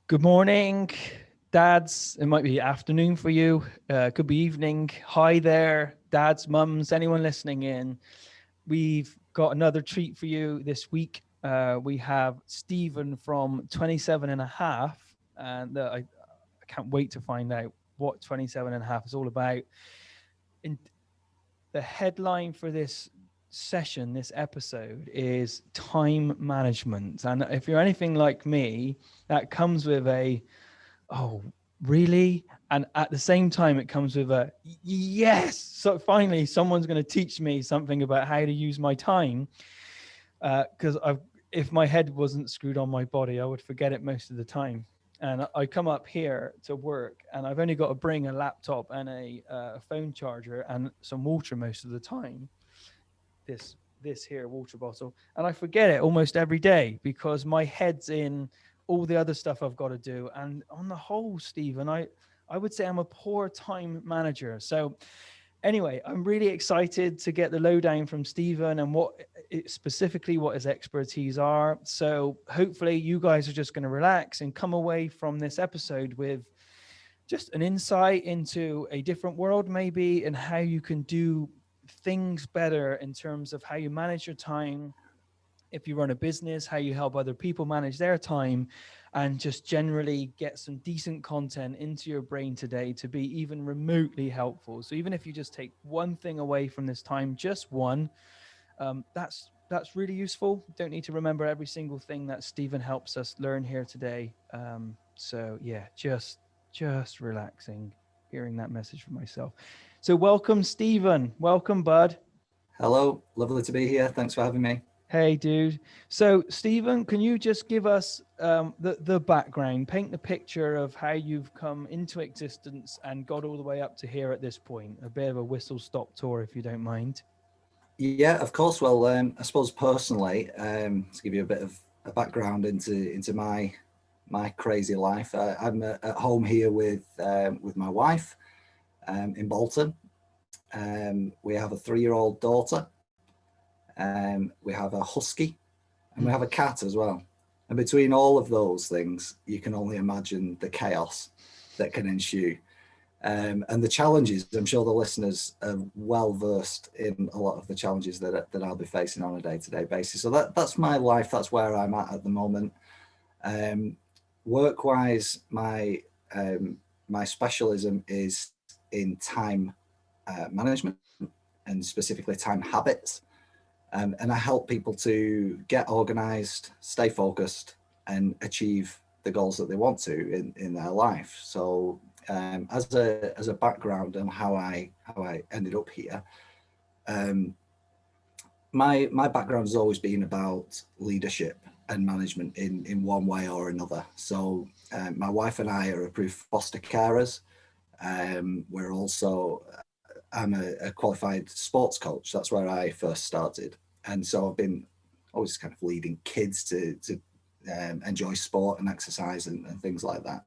Good morning, dads. It might be afternoon for you. Could be evening. Hi there, dads, mums, anyone listening in. We've got another treat for you this week. We have Stephen from 27 and a half, and I can't wait to find out what 27 and a half is all about. In the headline for this session, this episode, is time management. And if you're anything like me, that comes with a oh, really? And at the same time, it comes with a yes. So finally, someone's going to teach me something about how to use my time. Because if my head wasn't screwed on my body, I would forget it most of the time. And I come up here to work, and I've only got to bring a laptop and a phone charger and some water most of the time. This here water bottle, and I forget it almost every day because my head's in all the other stuff I've got to do. And on the whole, Stephen, I would say I'm a poor time manager. So anyway, I'm really excited to get the lowdown from Stephen and specifically what his expertise are. So hopefully you guys are just going to relax and come away from this episode with just an insight into a different world maybe, and how you can do things better in terms of how you manage your time if you run a business, how you help other people manage their time, and just generally get some decent content into your brain today to be even remotely helpful. So even if you just take one thing away from this time, just one, that's really useful. Don't need to remember every single thing that Stephen helps us learn here today. So yeah, just relaxing, hearing that message from myself. So welcome, Stephen. Welcome, bud. Hello, lovely to be here. Thanks for having me. Hey, dude. So, Stephen, can you just give us the background, paint the picture of how you've come into existence and got all the way up to here at this point? A bit of a whistle-stop tour, if you don't mind. Yeah, of course. Well, I suppose personally, to give you a bit of a background into my crazy life, I'm at home here with my wife in Bolton. We have a 3-year-old daughter. We have a husky, and we have a cat as well. And between all of those things, you can only imagine the chaos that can ensue. And the challenges. I'm sure the listeners are well versed in a lot of the challenges that I'll be facing on a day-to-day basis. So that's my life. That's where I'm at the moment. Work-wise, my specialism is in time management, and specifically time habits. And I help people to get organized, stay focused, and achieve the goals that they want to in their life. So as a background on how I ended up here, my background has always been about leadership and management in one way or another. So my wife and I are approved foster carers. We're also I'm a qualified sports coach. That's where I first started, and so I've been always kind of leading kids to enjoy sport and exercise and things like that.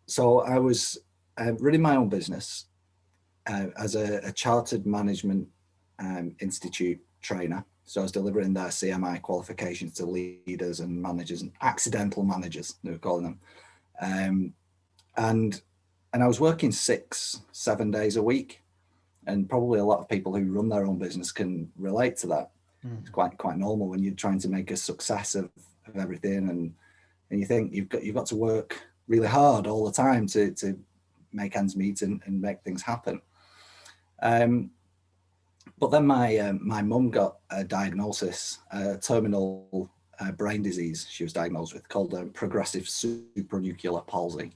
So I was running my own business as a chartered management institute trainer. So I was delivering their CMI qualifications to leaders and managers and accidental managers, they were calling them. And I was working 6-7 days a week, and probably a lot of people who run their own business can relate to that. It's quite normal when you're trying to make a success of everything, and you think you've got to work really hard all the time to make ends meet and make things happen. But then my mum got a diagnosis, a terminal brain disease she was diagnosed with, called progressive supranuclear palsy.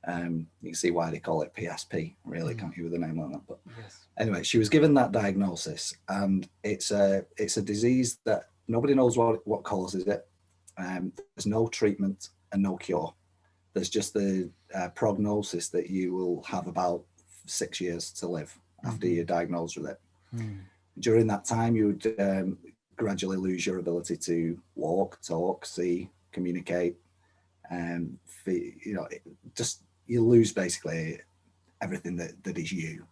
You can see why they call it PSP, really, can't you, with the name like that? But yes. Anyway, she was given that diagnosis, and it's a disease that nobody knows what causes it. There's no treatment and no cure. There's just the prognosis that you will have about 6 years to live after you're diagnosed with it. During that time, you would gradually lose your ability to walk, talk, see, communicate, and you lose basically everything that is you.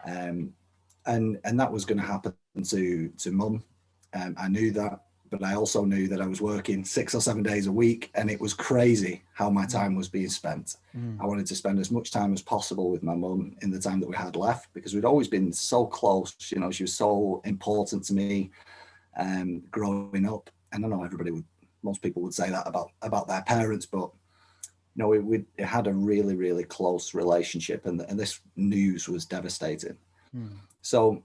And that was going to happen to Mum. I knew that. but I also knew that I was working 6 or 7 days a week, and it was crazy how my time was being spent. I wanted to spend as much time as possible with my mum in the time that we had left, because we'd always been so close. You know, she was so important to me growing up. And I know most people would say that about their parents, but you know, we had a really, really close relationship, and this news was devastating. So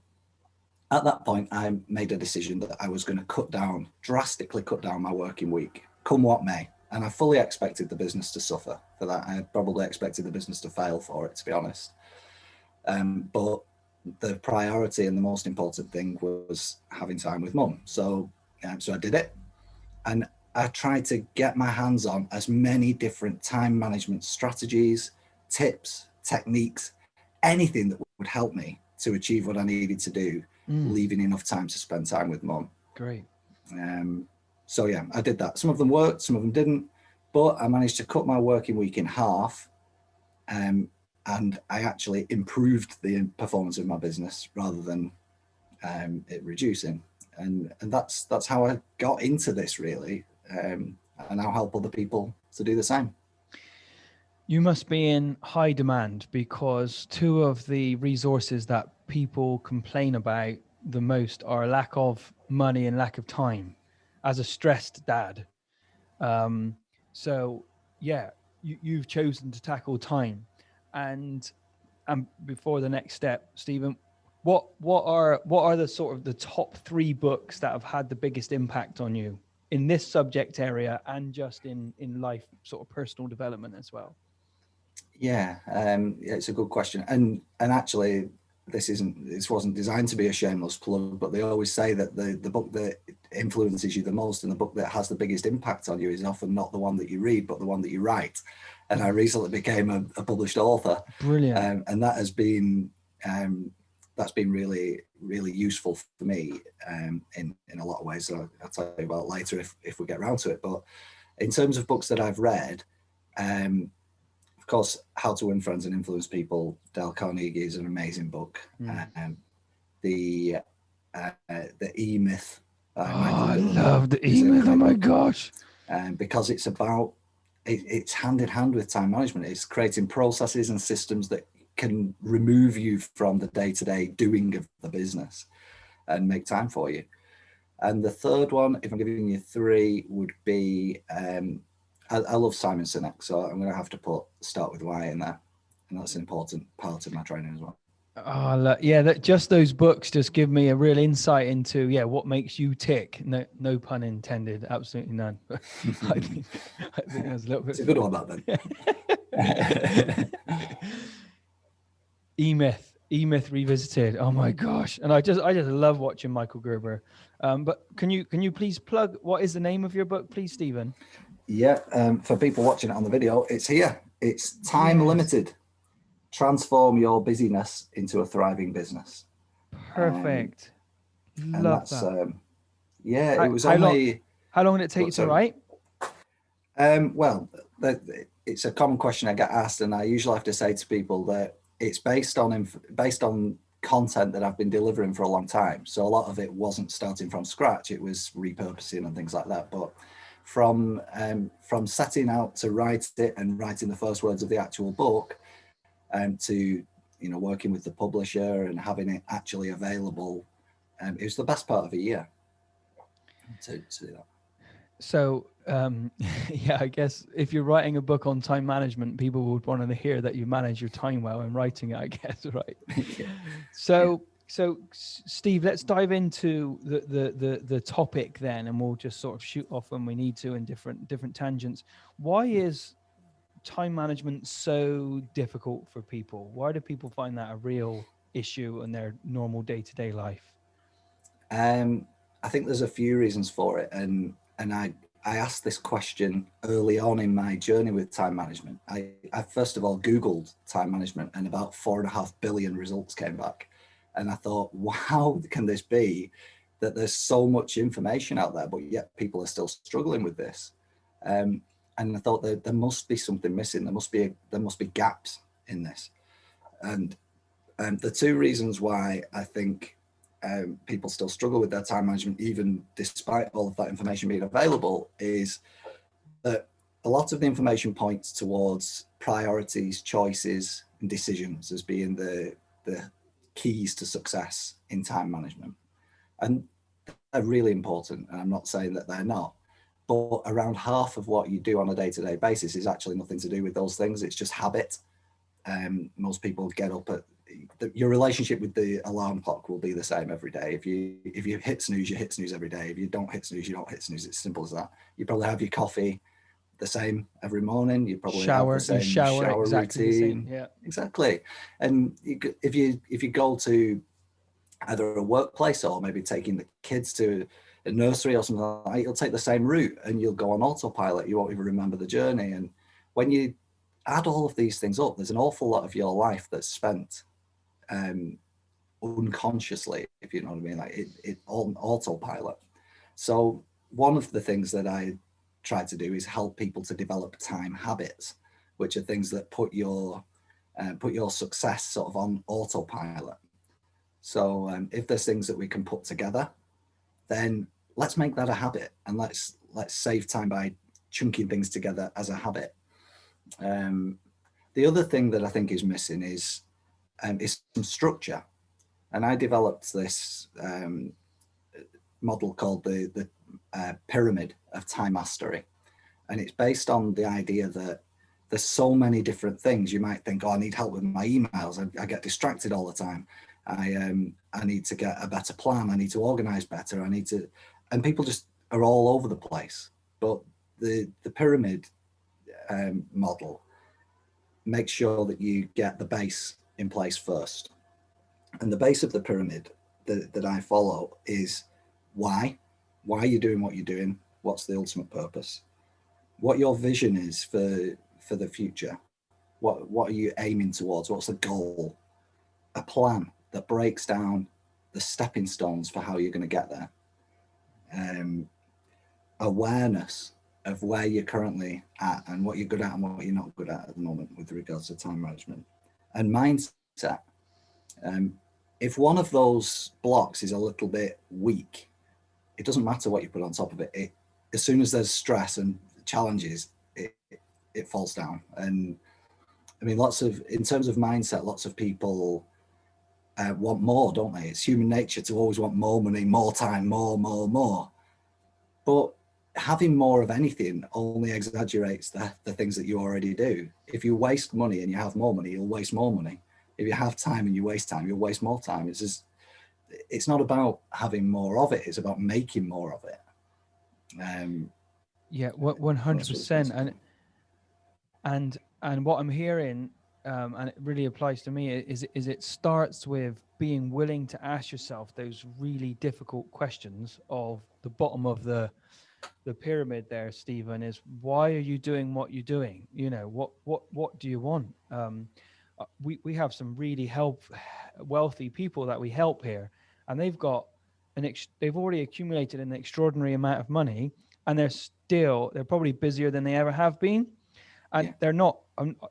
at that point, I made a decision that I was going to drastically cut down my working week, come what may. And I fully expected the business to suffer for that. I probably expected the business to fail for it, to be honest. But the priority and the most important thing was having time with mum. So I did it. And I tried to get my hands on as many different time management strategies, tips, techniques, anything that would help me to achieve what I needed to do, leaving enough time to spend time with mum. Great. So yeah, I did that. Some of them worked, some of them didn't, but I managed to cut my working week in half. And I actually improved the performance of my business rather than it reducing. And that's how I got into this, really. And I'll help other people to do the same. You must be in high demand, because two of the resources that people complain about the most are lack of money and lack of time as a stressed dad. So yeah, you've chosen to tackle time. And before the next step, Stephen, what are the sort of the top 3 books that have had the biggest impact on you in this subject area, and just in life, sort of personal development as well? Yeah, it's a good question. And actually, this wasn't designed to be a shameless plug, but they always say that the book that influences you the most and the book that has the biggest impact on you is often not the one that you read, but the one that you write. And I recently became a published author. Brilliant. And that has been that's been really, really useful for me in a lot of ways. So I'll tell you about later if we get around to it. But in terms of books that I've read, of course, How to Win Friends and Influence People, Dale Carnegie is an amazing book. The E-Myth. I love the E-Myth. Oh my gosh. Because it's about, it's hand in hand with time management. It's creating processes and systems that can remove you from the day-to-day doing of the business and make time for you. And the third one, if I'm giving you 3, would be, I love Simon Sinek, so I'm going to have to Start With Why in there. And that's an important part of my training as well. Oh, yeah, just those books just give me a real insight into, what makes you tick. No pun intended, absolutely none. I think that's a little bit. It's a good one, that then. E-Myth Revisited. Oh my gosh. And I just love watching Michael Gerber. But can you please plug, what is the name of your book, please, Stephen? Yeah, for people watching it on the video, it's here. It's Time Limited. Transform your busyness into a thriving business. Perfect. Love that. It was only... How long did it take you to write? Well, it's a common question I get asked, and I usually have to say to people that it's based on content that I've been delivering for a long time. So a lot of it wasn't starting from scratch. It was repurposing and things like that. But from setting out to write it and writing the first words of the actual book, to working with the publisher and having it actually available, it was the best part of a year to do that. So I guess if you're writing a book on time management, people would want to hear that you manage your time well in writing it, I guess, right? Yeah. So Steve, let's dive into the topic then, and we'll just sort of shoot off when we need to in different tangents. Why is time management so difficult for people? Why do people find that a real issue in their normal day-to-day life? I think there's a few reasons for it, and I asked this question early on in my journey with time management. I first of all Googled time management, and about 4.5 billion results came back, and I thought, wow, can this be that there's so much information out there, but yet people are still struggling with this? And I thought that there must be something missing. There must be gaps in this, and the 2 reasons why I think people still struggle with their time management, even despite all of that information being available, is that a lot of the information points towards priorities, choices, and decisions as being the keys to success in time management. And they're really important. And I'm not saying that they're not. But around half of what you do on a day-to-day basis is actually nothing to do with those things. It's just habit. Most people get up at your relationship with the alarm clock will be the same every day. If you hit snooze, you hit snooze every day. If you don't hit snooze, you don't hit snooze. It's simple as that. You probably have your coffee the same every morning. You probably have the same shower exactly routine. Yeah, exactly. And if you go to either a workplace or maybe taking the kids to a nursery or something like that, you'll take the same route and you'll go on autopilot. You won't even remember the journey. And when you add all of these things up, there's an awful lot of your life that's spent unconsciously, if you know what I mean, like it on autopilot. So one of the things that I try to do is help people to develop time habits, which are things that put your success sort of on autopilot. So if there's things that we can put together, then let's make that a habit, and let's save time by chunking things together as a habit. The other thing that I think is missing is some structure. And I developed this model called the pyramid of time mastery. And it's based on the idea that there's so many different things. You might think, oh, I need help with my emails. I get distracted all the time. I need to get a better plan. I need to organize better. And people just are all over the place. But the pyramid model makes sure that you get the base in place first. And the base of the pyramid that I follow is why. Why are you doing what you're doing? What's the ultimate purpose? What your vision is for the future. What are you aiming towards? What's the goal? A plan that breaks down the stepping stones for how you're going to get there. Awareness of where you're currently at and what you're good at and what you're not good at the moment with regards to time management. And mindset. If one of those blocks is a little bit weak, it doesn't matter what you put on top of it. As soon as there's stress and challenges, it falls down. And I mean, in terms of mindset, lots of people want more, don't they? It's human nature to always want more money, more time, more. But having more of anything only exaggerates the things that you already do. If you waste money and you have more money, you'll waste more money. If you have time and you waste time, you'll waste more time. It's not about having more of it. It's about making more of it. Yeah, 100%. And what I'm hearing, and it really applies to me, is it starts with being willing to ask yourself those really difficult questions of the bottom of the pyramid there, Stephen, is why are you doing what you're doing? You know, what do you want? We have some really wealthy people that we help here, and they've got they've already accumulated an extraordinary amount of money, and they're probably busier than they ever have been. And they're not,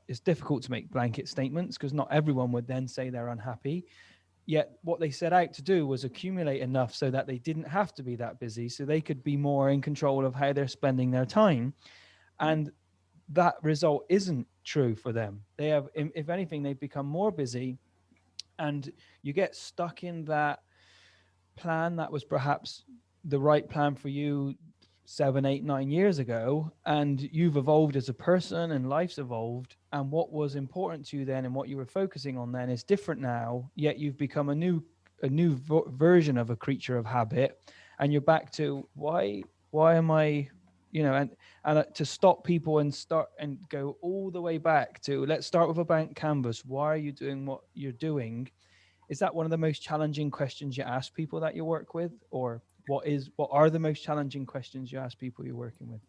it's difficult to make blanket statements because not everyone would then say they're unhappy. Yet what they set out to do was accumulate enough so that they didn't have to be that busy, so they could be more in control of how they're spending their time. And that result isn't true for them. They have, if anything, they've become more busy, and you get stuck in that plan that was perhaps the right plan for you 7, 8, 9 years ago, and you've evolved as a person and life's evolved, and what was important to you then and what you were focusing on then is different now, yet you've become a new version of a creature of habit, and you're back to why am I, and to stop people and start and go all the way back to, let's start with a blank canvas. Why are you doing what you're doing? Is that one of the most challenging questions you ask people that you work with, or what are the most challenging questions you ask people you're working with?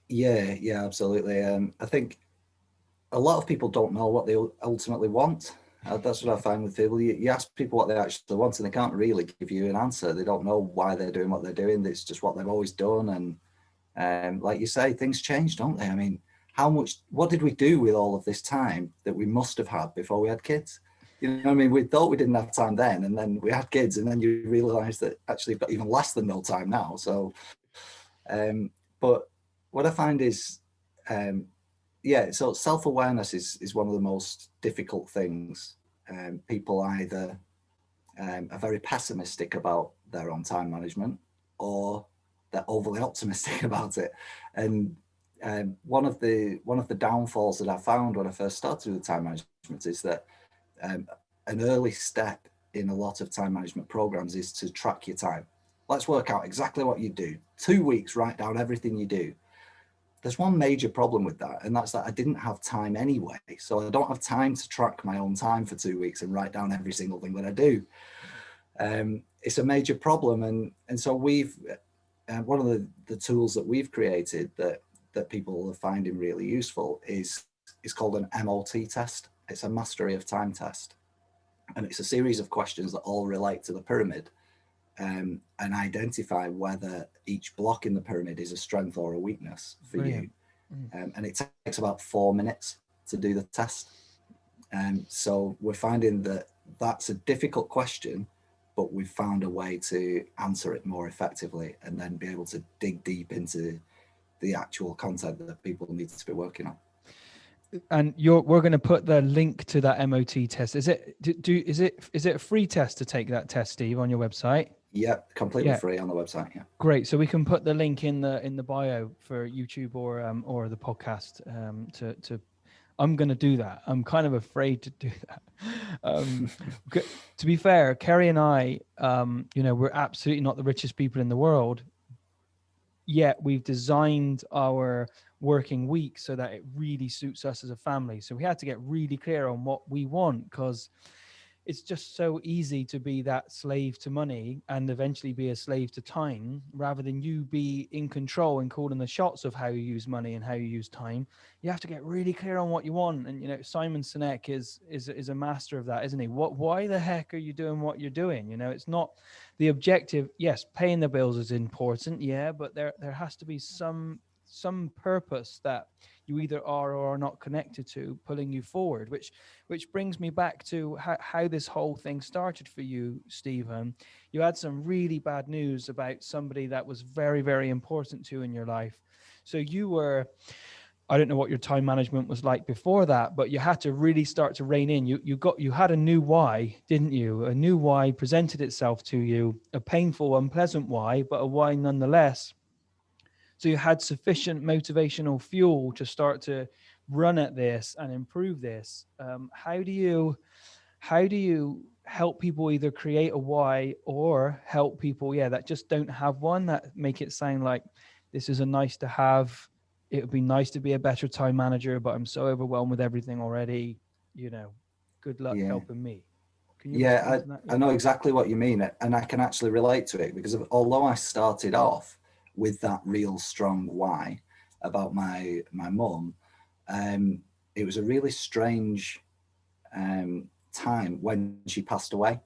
Yeah, absolutely. I think a lot of people don't know what they ultimately want. That's what I find with people. You ask people what they actually want, and they can't really give you an answer. They don't know why they're doing what they're doing. It's just what they've always done. And like you say, things change, don't they? I mean, what did we do with all of this time that we must have had before we had kids? You know what I mean? We thought we didn't have time then, and then we had kids, and then you realize that actually you've got even less than no time now. So, but what I find is, so self-awareness is one of the most difficult things. People either are very pessimistic about their own time management, or they're overly optimistic about it. And one of the downfalls that I found when I first started with time management is that an early step in a lot of time management programs is to track your time. Let's work out exactly what you do. 2 weeks, write down everything you do. There's one major problem with that, and that's that I didn't have time anyway. So I don't have time to track my own time for 2 weeks and write down every single thing that I do. It's a major problem, and so we've one of the tools that we've created that people are finding really useful is called an MOT test. It's a mastery of time test, and it's a series of questions that all relate to the pyramid, and identify whether each block in the pyramid is a strength or a weakness for Brilliant. You. And it takes about 4 minutes to do the test. And so we're finding that that's a difficult question, but we've found a way to answer it more effectively and then be able to dig deep into the actual content that people need to be working on. And we're going to put the link to that MOT test. Is it a free test to take that test, Steve, on your website? Yeah, completely free on the website. Yeah. Great. So we can put the link in the bio for YouTube or the podcast. I'm going to do that. I'm kind of afraid to do that. To be fair, Kerry and I, we're absolutely not the richest people in the world, yet we've designed our working week so that it really suits us as a family. So we had to get really clear on what we want, because it's just so easy to be that slave to money and eventually be a slave to time, rather than you be in control and calling the shots of how you use money and how you use time. You have to get really clear on what you want. And, Simon Sinek is a master of that, isn't he? Why the heck are you doing what you're doing? It's not the objective. Yes, paying the bills is important. Yeah. But there has to be some purpose that you either are or are not connected to, pulling you forward, which brings me back to how this whole thing started for you, Stephen. You had some really bad news about somebody that was very, very important to you in your life. So I don't know what your time management was like before that, but you had to really start to rein in. You had a new why, didn't you? A new why presented itself to you, a painful, unpleasant why, but a why nonetheless. So you had sufficient motivational fuel to start to run at this and improve this. How do you help people either create a why, or help people, that just don't have one, that make it sound like this is a nice to have? It would be nice to be a better time manager, but I'm so overwhelmed with everything already. Good luck helping me. Can you respond to that? I know exactly what you mean, and I can actually relate to it, because although I started off with that real strong why about my mum, it was a really strange time when she passed away,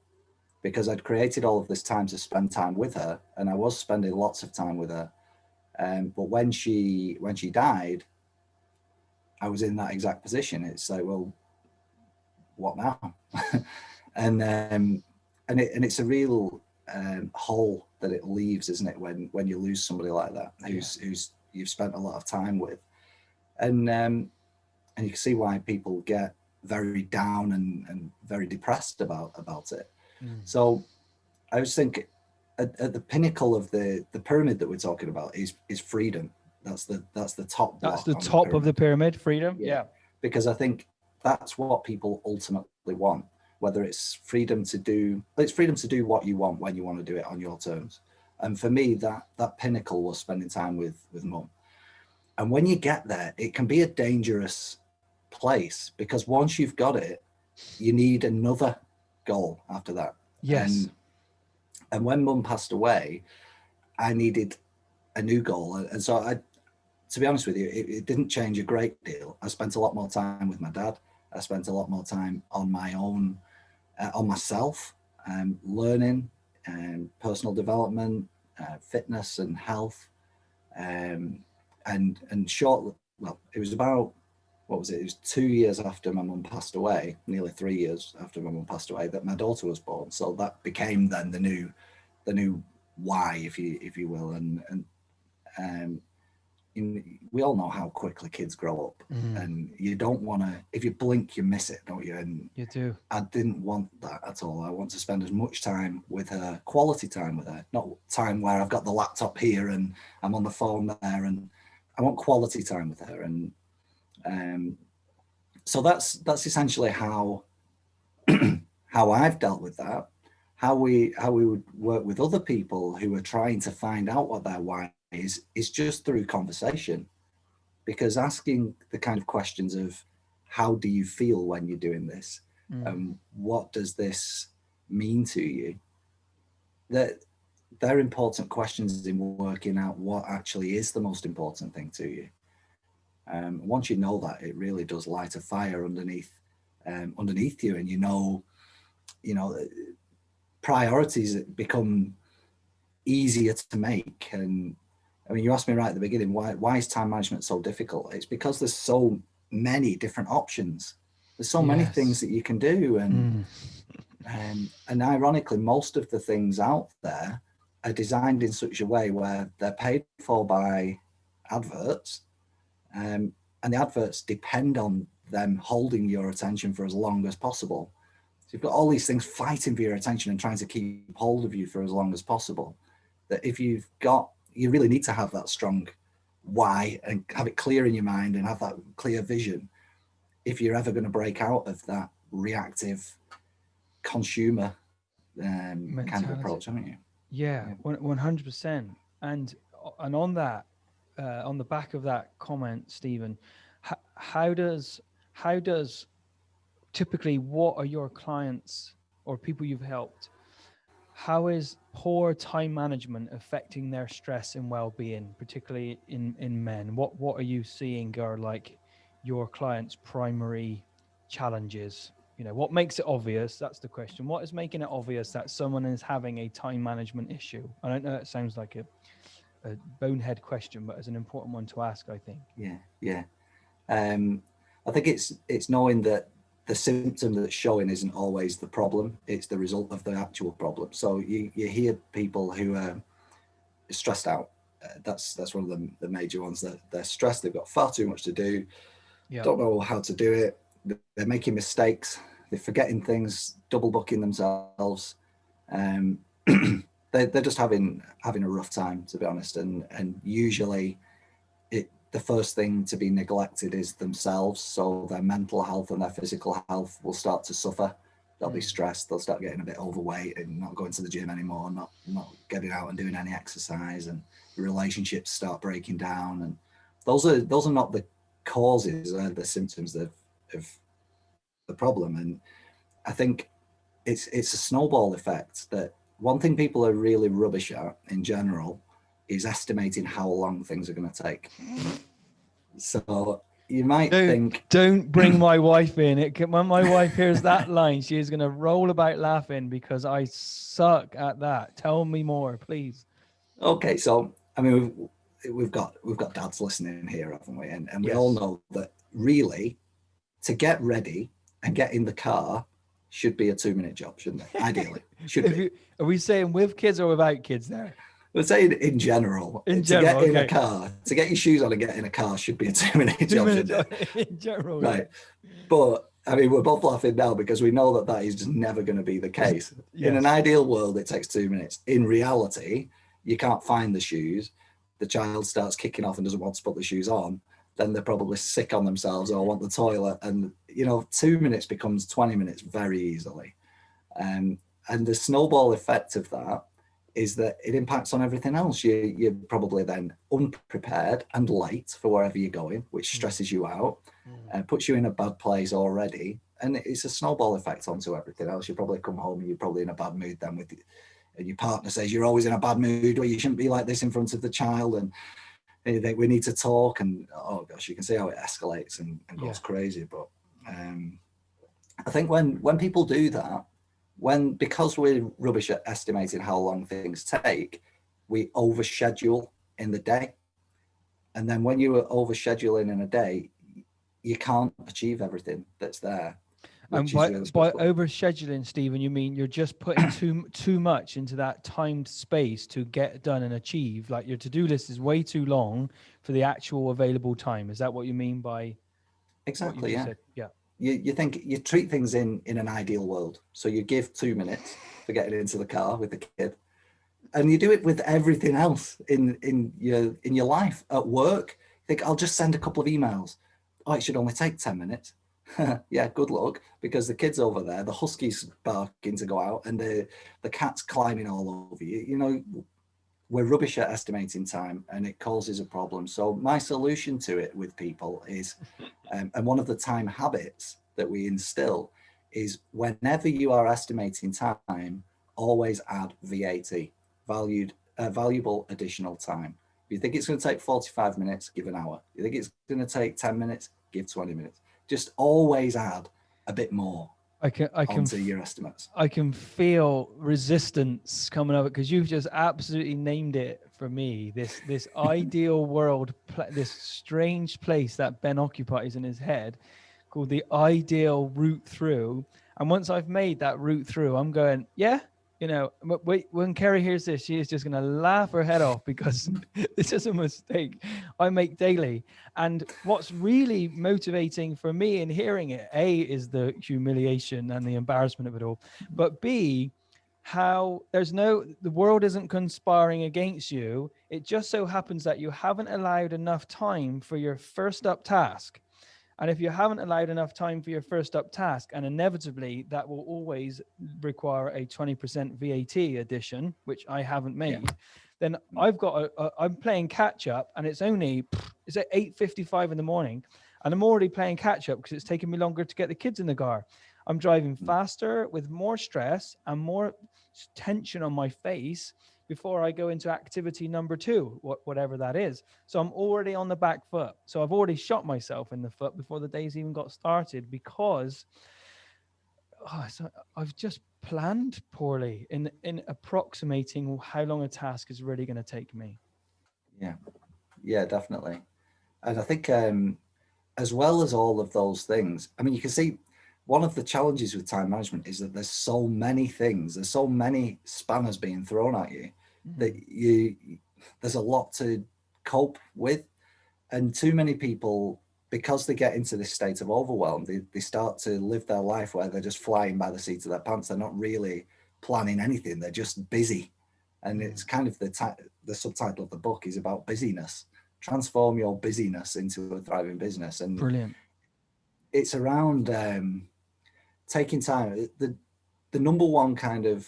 because I'd created all of this time to spend time with her, and I was spending lots of time with her. But when she died, I was in that exact position. It's like, well, what now? and it's a real hole that it leaves, isn't it, when you lose somebody like that, who's you've spent a lot of time with, and you can see why people get very down and very depressed about it. So I was thinking, at the pinnacle of the pyramid that we're talking about is freedom. That's the top block. That's the top of the pyramid, freedom. Yeah. Because I think that's what people ultimately want. Whether it's freedom to do what you want when you want to do it on your terms. And for me, that pinnacle was spending time with mum. And when you get there, it can be a dangerous place, because once you've got it, you need another goal after that. Yes. And when mum passed away, I needed a new goal. And so to be honest with you, it didn't change a great deal. I spent a lot more time with my dad. I spent a lot more time on my own, on myself, learning and personal development, fitness and health. And short, well, it was about what was it? It was 2 years after my mum passed away, nearly 3 years after my mum passed away, that my daughter was born. So that became then the new why, if you will. Um, we all know how quickly kids grow up, and you don't want to. If you blink, you miss it, don't you? And You do. I didn't want that at all. I want to spend as much time with her, quality time with her, not time where I've got the laptop here and I'm on the phone there. And I want quality time with her. And so that's essentially how how I've dealt with that. How we would work with other people who are trying to find out what their why is just through conversation, because asking the kind of questions of how do you feel when you're doing this, what does this mean to you, that they're important questions in working out what actually is the most important thing to you. Once you know that, it really does light a fire underneath you, and you know priorities become easier to make. And I mean, you asked me right at the beginning, why is time management so difficult? It's because there's so many different options. There's so many things that you can do, and ironically, most of the things out there are designed in such a way where they're paid for by adverts, and the adverts depend on them holding your attention for as long as possible. So you've got all these things fighting for your attention and trying to keep hold of you for as long as possible. That if you really need to have that strong why and have it clear in your mind and have that clear vision if you're ever going to break out of that reactive consumer kind of approach, haven't you? Yeah, 100%. And on that, on the back of that comment, Stephen, how does typically, what are your clients or people you've helped? How is poor time management affecting their stress and well-being, particularly in men? What are you seeing are like your clients' primary challenges? What makes it obvious? That's the question. What is making it obvious that someone is having a time management issue? I don't know, it sounds like a bonehead question, but it's an important one to ask, I think. Yeah. I think it's knowing that the symptom that's showing isn't always the problem, it's the result of the actual problem. So you hear people who are stressed out. That's one of the major ones, that they're stressed, they've got far too much to do, don't know how to do it, they're making mistakes, they're forgetting things, double booking themselves. They're just having a rough time, to be honest. And usually the first thing to be neglected is themselves. So their mental health and their physical health will start to suffer. They'll be stressed. They'll start getting a bit overweight and not going to the gym anymore, not getting out and doing any exercise, and relationships start breaking down. And those are not the causes, the symptoms of the problem. And I think it's a snowball effect. That one thing people are really rubbish at in general is estimating how long things are going to take. So you might think, don't bring my wife in. When my wife hears that line, she is going to roll about laughing, because I suck at that. Tell me more, please. Okay, so I mean, we've got dads listening here, haven't we? And we all know that really, to get ready and get in the car should be a 2-minute job, shouldn't it? Ideally, should be. Are we saying with kids or without kids there? We're saying in general. To get in a car, to get your shoes on and get in a car should be a 2-minute job, shouldn't it? In general, right? But I mean, we're both laughing now because we know that is just never going to be the case. In an ideal world, it takes 2 minutes. In reality, you can't find the shoes. The child starts kicking off and doesn't want to put the shoes on. Then they're probably sick on themselves or want the toilet. And, 2 minutes becomes 20 minutes very easily. And the snowball effect of that is that it impacts on everything else. You're probably then unprepared and late for wherever you're going, which stresses you out, puts you in a bad place already. And it's a snowball effect onto everything else. You probably come home and you're probably in a bad mood then, and your partner says you're always in a bad mood, or you shouldn't be like this in front of the child, and you think we need to talk, and oh gosh, you can see how it escalates and goes crazy. But I think when people do that, because we're rubbish at estimating how long things take, we overschedule in the day. And then when you are overscheduling in a day, you can't achieve everything that's there, And which is really by special. over scheduling, Stephen, you mean you're just putting too much into that timed space to get done and achieve? Like your to-do list is way too long for the actual available time. Is that what you mean by what you Exactly, just yeah. said? Yeah. You think you treat things in an ideal world. So you give 2 minutes for getting into the car with the kid, and you do it with everything else in your life. At work, you think I'll just send a couple of emails. Oh, it should only take 10 minutes. Yeah, good luck, because the kid's over there, the husky's barking to go out, and the cat's climbing all over you. You know, we're rubbish at estimating time, and it causes a problem. So my solution to it with people is, and one of the time habits that we instill is, whenever you are estimating time, always add VAT, valuable additional time. If you think it's going to take 45 minutes, give an hour. You think it's going to take 10 minutes, give 20 minutes. Just always add a bit more I can onto your estimates. I can feel resistance coming up because you've just absolutely named it for me. This ideal world, this strange place that Ben occupies in his head, called the ideal route through. And once I've made that route through, I'm going, yeah, wait, when Kerry hears this, she is just going to laugh her head off because this is a mistake I make daily. And what's really motivating for me in hearing it, A, is the humiliation and the embarrassment of it all, but B, how the world isn't conspiring against you. It just so happens that you haven't allowed enough time for your first up task. And if you haven't allowed enough time for your first up task, and inevitably that will always require a 20% VAT addition, which I haven't made, then I'm playing catch up, and it's at 8:55 in the morning, and I'm already playing catch up because it's taking me longer to get the kids in the car. I'm driving faster with more stress and more tension on my face before I go into activity number 2, whatever that is. So I'm already on the back foot. So I've already shot myself in the foot before the day's even got started because so I've just planned poorly in approximating how long a task is really going to take me. Yeah, yeah, definitely. And I think, as well as all of those things, I mean, you can see one of the challenges with time management is that there's so many things, there's so many spanners being thrown at you that there's a lot to cope with. And too many people, because they get into this state of overwhelm, they start to live their life where they're just flying by the seat of their pants. They're not really planning anything. They're just busy. And it's kind of the subtitle of the book is about busyness. Transform your busyness into a thriving business. And Brilliant. it's around taking time. The number one kind of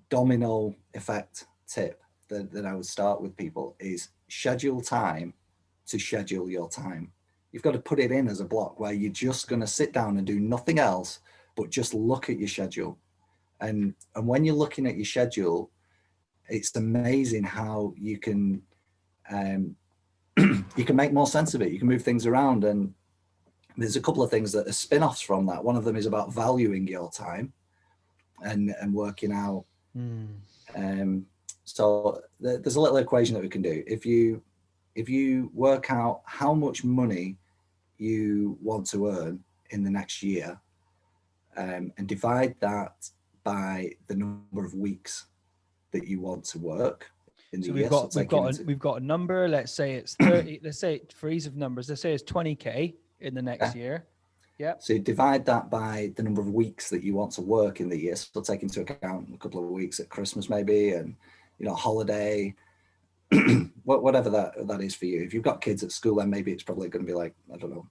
domino effect tip that I would start with people is schedule time to schedule your time. You've got to put it in as a block where you're just going to sit down and do nothing else but just look at your schedule. And when you're looking at your schedule, it's amazing how you can you can make more sense of it. You can move things around, and there's a couple of things that are spin-offs from that. One of them is about valuing your time and working out. So there's a little equation that we can do. If you work out how much money you want to earn in the next year, and divide that by the number of weeks that you want to work in the So year. we've got a number. Let's say it's 30. Let's say, for ease of numbers, let's say it's 20K in the next year. Yeah. So you divide that by the number of weeks that you want to work in the year. So take into account a couple of weeks at Christmas maybe, and holiday, whatever that is for you. If you've got kids at school, then maybe it's probably going to be like, I don't know,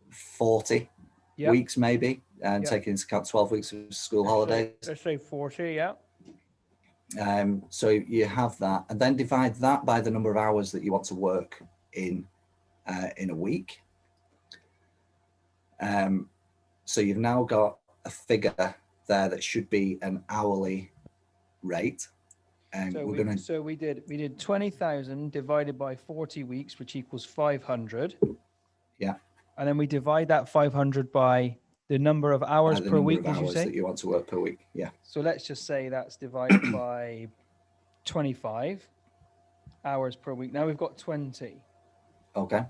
40 weeks maybe, and taking into account 12 weeks of school holidays. Let's say 40. Yeah. So you have that, and then divide that by the number of hours that you want to work in a week. So you've now got a figure there that should be an hourly rate. And so we did 20,000 divided by 40 weeks, which equals 500. Yeah. And then we divide that 500 by the number of hours per week, did you say? That you want to work per week. Yeah. So let's just say that's divided by 25 hours per week. Now we've got 20. Okay.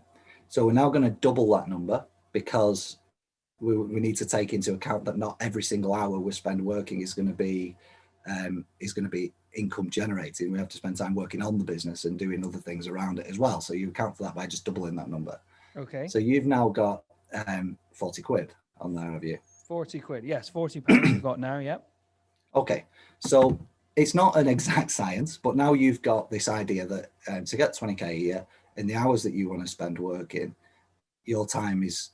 So we're now going to double that number. because we need to take into account that not every single hour we spend working is going to be income generating. We have to spend time working on the business and doing other things around it as well. So you account for that by just doubling that number. Okay. So you've now got 40 quid on there, have you? 40 quid. Yes, £40 we've got now. Yep. Okay. So it's not an exact science, but now you've got this idea that to get 20k a year in the hours that you want to spend working, your time is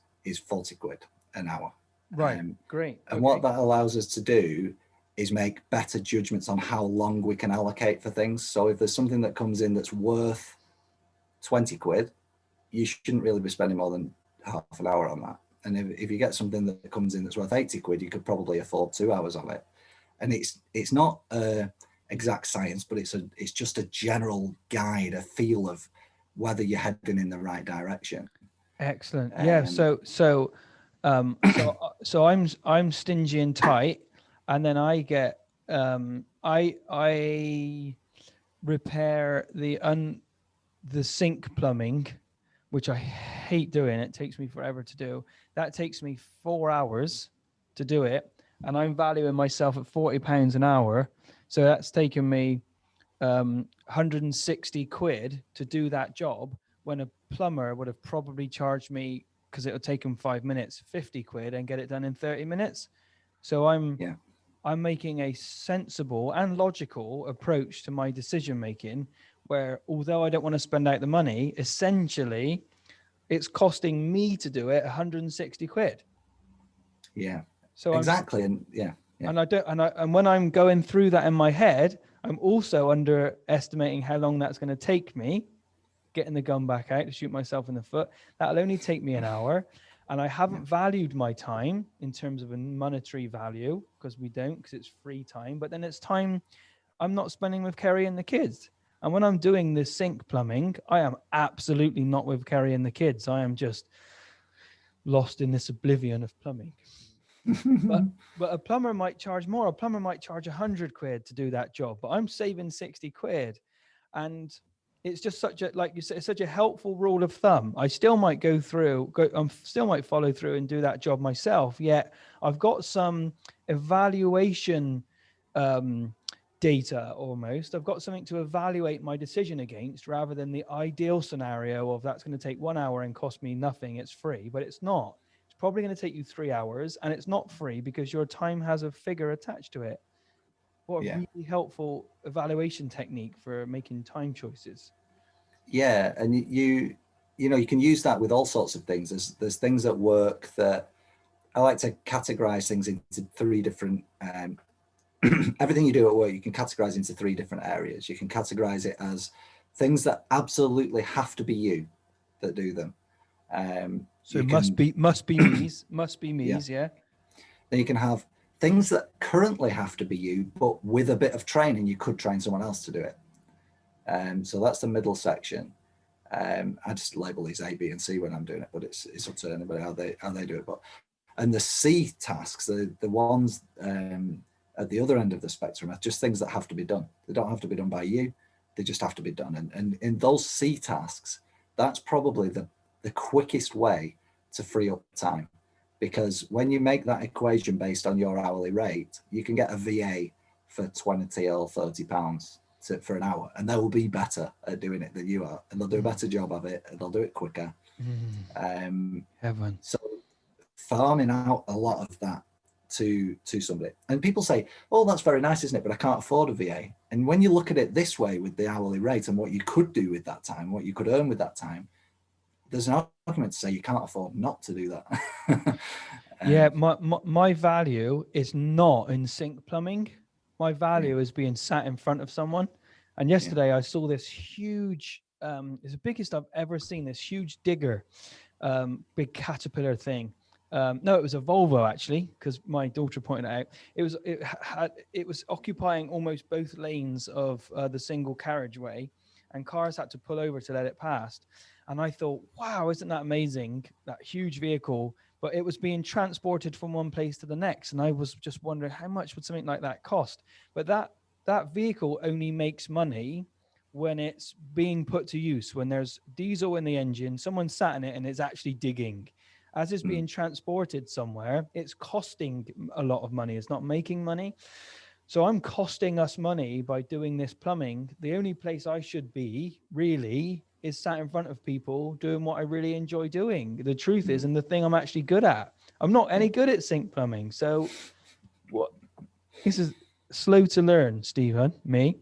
40 quid an hour. Right. Great. And what that allows us to do is make better judgments on how long we can allocate for things. So if there's something that comes in that's worth 20 quid, you shouldn't really be spending more than half an hour on that. And if you get something that comes in that's worth 80 quid, you could probably afford 2 hours on it. And it's not exact science, but it's just a general guide, a feel of whether you're heading in the right direction. Excellent. Yeah. So I'm stingy and tight, and then I get I repair the sink plumbing, which I hate doing. It takes me forever to do. That takes me 4 hours to do it, and I'm valuing myself at £40 an hour. So that's taken me 160 quid to do that job, when a plumber would have probably charged me, because it would take them 5 minutes, 50 quid, and get it done in 30 minutes. So I'm making a sensible and logical approach to my decision making, where although I don't want to spend out the money, essentially it's costing me to do it 160 quid. Yeah. So exactly. And when I'm going through that in my head, I'm also underestimating how long that's going to take me, getting the gun back out to shoot myself in the foot. That'll only take me an hour. And I haven't valued my time in terms of a monetary value, because it's free time. But then it's time I'm not spending with Kerry and the kids. And when I'm doing this sink plumbing, I am absolutely not with Kerry and the kids. I am just lost in this oblivion of plumbing. But a plumber might charge more. A plumber might charge 100 quid to do that job, but I'm saving 60 quid. And it's just such a, like you said, it's such a helpful rule of thumb. I still might still might follow through and do that job myself. Yet I've got some evaluation data almost. I've got something to evaluate my decision against, rather than the ideal scenario of that's going to take 1 hour and cost me nothing. It's free, but it's not. It's probably going to take you 3 hours, and it's not free because your time has a figure attached to it. What a really helpful evaluation technique for making time choices. Yeah, and you can use that with all sorts of things. There's things at work that I like to categorize things into 3 different. Everything you do at work, you can categorize into 3 different areas. You can categorize it as things that absolutely have to be you that do them. So must be me's, yeah. Then you can have things that currently have to be you, but with a bit of training, you could train someone else to do it. So that's the middle section. I just label these A, B, and C when I'm doing it, but it's up to anybody how they do it. And the C tasks, the ones at the other end of the spectrum, are just things that have to be done. They don't have to be done by you. They just have to be done. And in those C tasks, that's probably the quickest way to free up time, because when you make that equation based on your hourly rate, you can get a VA for 20 or 30 pounds for an hour, and they will be better at doing it than you are, and they'll do a better job of it, and they'll do it quicker. Heaven. So farming out a lot of that to somebody, and people say, oh, that's very nice, isn't it, but I can't afford a VA. And when you look at it this way, with the hourly rate and what you could do with that time, what you could earn with that time, there's an argument to say you can't afford not to do that. My value is not in sink plumbing. My value is being sat in front of someone. And yesterday I saw this huge, it's the biggest I've ever seen, this huge digger, big caterpillar thing. No, it was a Volvo actually, because my daughter pointed it out. It was occupying almost both lanes of the single carriageway, and cars had to pull over to let it pass. And I thought, wow, isn't that amazing? That huge vehicle, but it was being transported from one place to the next. And I was just wondering, how much would something like that cost? But that vehicle only makes money when it's being put to use, when there's diesel in the engine, someone sat in it and it's actually digging. as it's being transported somewhere, it's costing a lot of money. It's not making money. So I'm costing us money by doing this plumbing. The only place I should be really is sat in front of people doing what I really enjoy doing. The truth is, and the thing I'm actually good at. I'm not any good at sink plumbing. So what this is slow to learn, Stephen, me.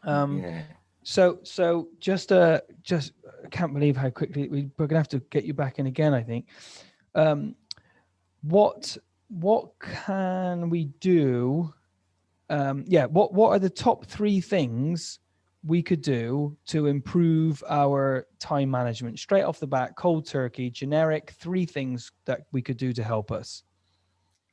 Yeah. So just I can't believe how quickly we're gonna have to get you back in again, I think. What can we do? What are the top 3 things we could do to improve our time management? Straight off the bat, cold turkey, generic, 3 things that we could do to help us.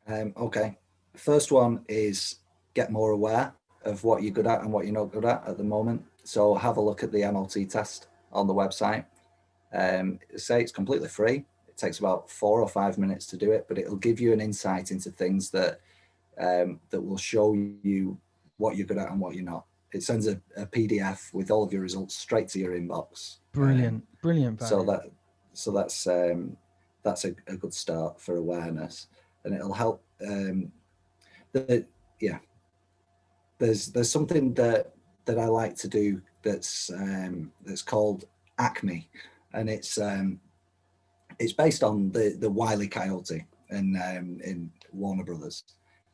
Okay. First one is get more aware of what you're good at and what you're not good at the moment. So have a look at the MLT test on the website. Say it's completely free. It takes about 4 or 5 minutes to do it, but it'll give you an insight into things that will show you what you're good at and what you're not. It sends a PDF with all of your results straight to your inbox. Brilliant. So that's a good start for awareness, and it'll help. There's something that I like to do that's called Acme, and it's based on the Wile E. Coyote in Warner Brothers.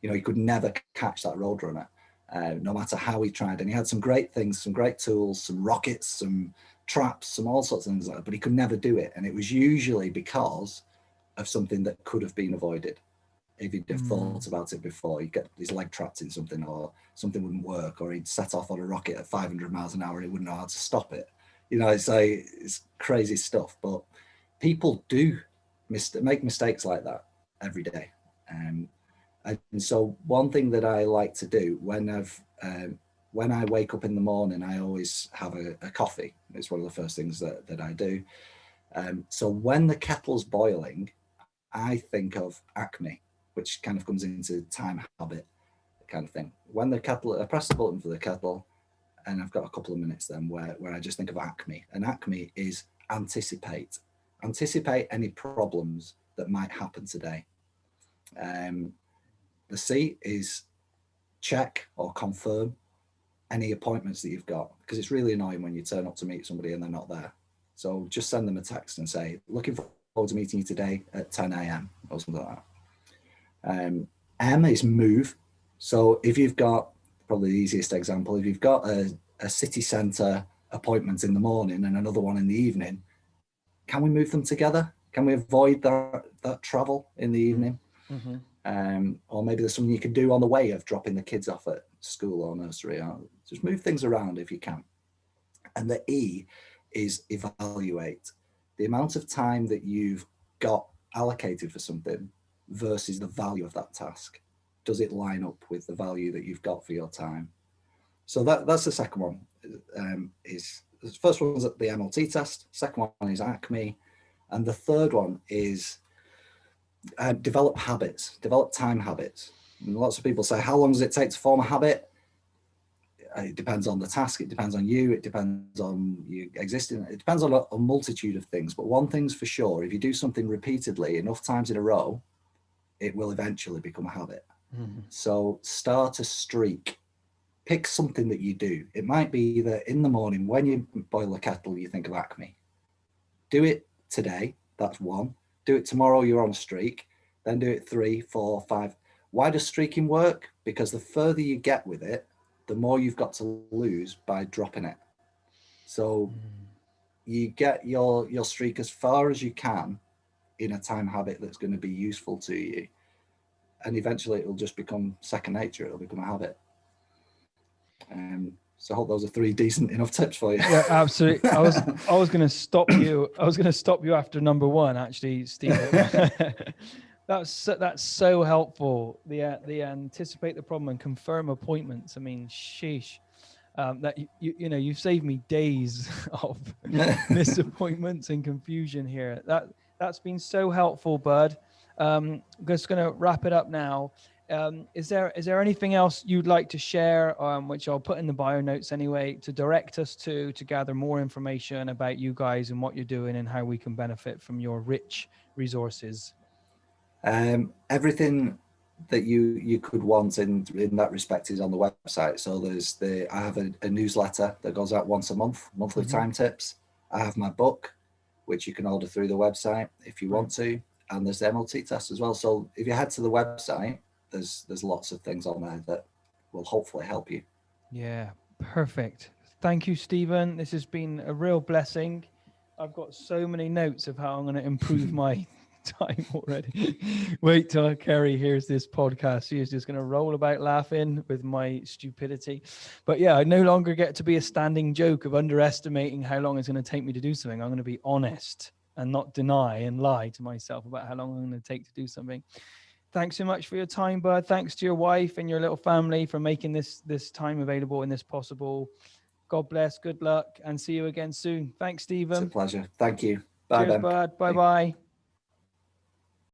You know, he could never catch that Roadrunner, no matter how he tried. And he had some great things, some great tools, some rockets, some traps, some all sorts of things like that, but he could never do it. And it was usually because of something that could have been avoided. If he'd have thought about it before, he'd get his leg trapped in something, or something wouldn't work, or he'd set off on a rocket at 500 miles an hour and he wouldn't know how to stop it. You know, it's crazy stuff, but people do make mistakes like that every day. And so one thing that I like to do when I wake up in the morning, I always have a coffee. It's one of the first things that I do. So when the kettle's boiling, I think of Acme, which kind of comes into time habit kind of thing. When the kettle, I press the button for the kettle, and I've got a couple of minutes then where I just think of Acme. And Acme is anticipate any problems that might happen today. The C is check or confirm any appointments that you've got, because it's really annoying when you turn up to meet somebody and they're not there. So just send them a text and say, looking forward to meeting you today at 10 a.m. or something like that. M is move. So if you've got, probably the easiest example, if you've got a city centre appointment in the morning and another one in the evening, can we move them together? Can we avoid that travel in the evening? Mm-hmm. Or maybe there's something you can do on the way of dropping the kids off at school or nursery. Or just move things around if you can. And the E is evaluate. The amount of time that you've got allocated for something versus the value of that task. Does it line up with the value that you've got for your time? So that's the second one. The first one is the MLT test. Second one is Acme. And the third one is develop habits, develop time habits. And lots of people say, how long does it take to form a habit? It depends on the task. It depends on you. It depends on you existing. It depends on a multitude of things. But one thing's for sure, if you do something repeatedly enough times in a row, it will eventually become a habit. Mm-hmm. So start a streak. Pick something that you do. It might be that in the morning when you boil a kettle, you think of Acme. Do it today. That's one. Do it tomorrow, you're on a streak. Then do it 3, 4, 5. Why does streaking work? Because the further you get with it, the more you've got to lose by dropping it. So you get your streak as far as you can in a time habit that's going to be useful to you. And eventually it will just become second nature. It'll become a habit. So I hope those are 3 decent enough tips for you. Yeah, absolutely. I was going to stop you. I was going to stop you after number 1, actually, Steve. That's so helpful. The anticipate the problem and confirm appointments. I mean, sheesh. That you've saved me days of missed appointments and confusion here. That's been so helpful, bud. I'm just going to wrap it up now. Is there anything else you'd like to share, which I'll put in the bio notes anyway, to direct us to gather more information about you guys and what you're doing and how we can benefit from your rich resources? Everything that you could want in that respect is on the website. So I have a newsletter that goes out once a month, monthly time tips. I have my book, which you can order through the website if you want to, and there's the MLT test as well. So if you head to the website, there's lots of things on there that will hopefully help you. Yeah, perfect. Thank you, Stephen. This has been a real blessing. I've got so many notes of how I'm going to improve my time already. Wait till Kerry hears this podcast. She is just going to roll about laughing with my stupidity. But yeah, I no longer get to be a standing joke of underestimating how long it's going to take me to do something. I'm going to be honest and not deny and lie to myself about how long I'm going to take to do something. Thanks so much for your time, bud. Thanks to your wife and your little family for making this time available and this possible. God bless, good luck, and see you again soon. Thanks, Stephen. It's a pleasure. Thank you. Bye, Cheers, Ben. bud. Bye-bye.